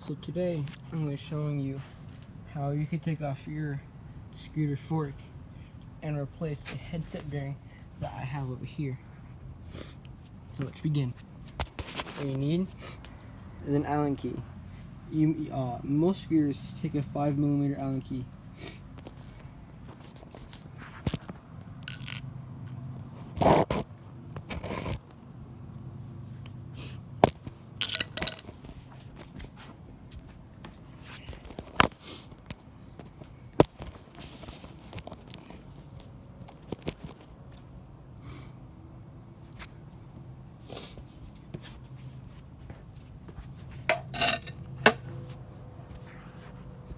So today I'm going to be showing you how you can take off your scooter fork and replace a headset bearing that I have over here. So let's begin. What you need is an Allen key. Most scooters take a 5mm Allen key.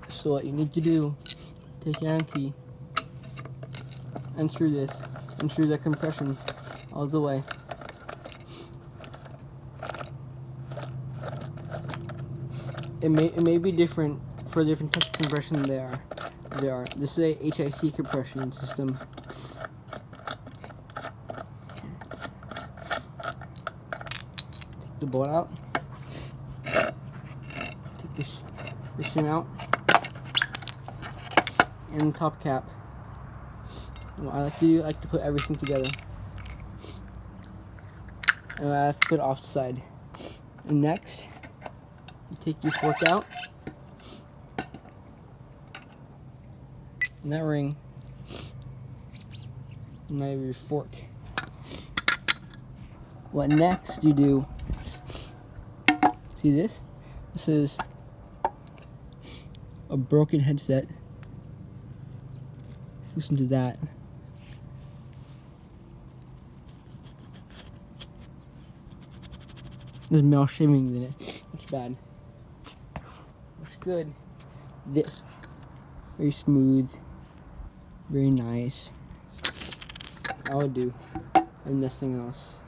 So what you need to do, take your Allen key, unscrew this, unscrew the compression all the way. It may be different for different types of compression there are. This is a IHC compression system. Take the bolt out. Take this shim out. And the top cap. What I like to do, I like to put everything together. And I have to put it off the side. And next, you take your fork out. And that ring. And now you have your fork. What next you do, see this? This is a broken headset. Listen to that. There's metal shavings in it. That's bad. Looks good. This. Very smooth. Very nice. I would do. And nothing else.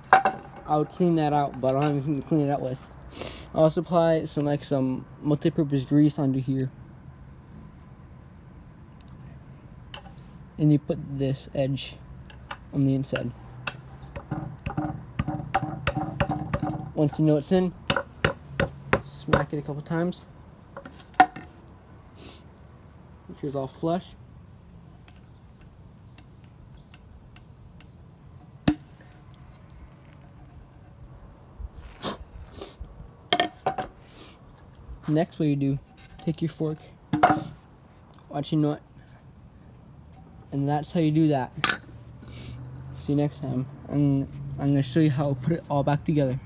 I would clean that out, but I don't have anything to clean it out with. I'll also apply some multi-purpose grease onto here. And you put this edge on the inside. Once you know it's in, smack it a couple times. Make sure it's all flush. Next, what you do, take your fork, watch your nut, and that's how you do that. See you next time. And I'm going to show you how to put it all back together.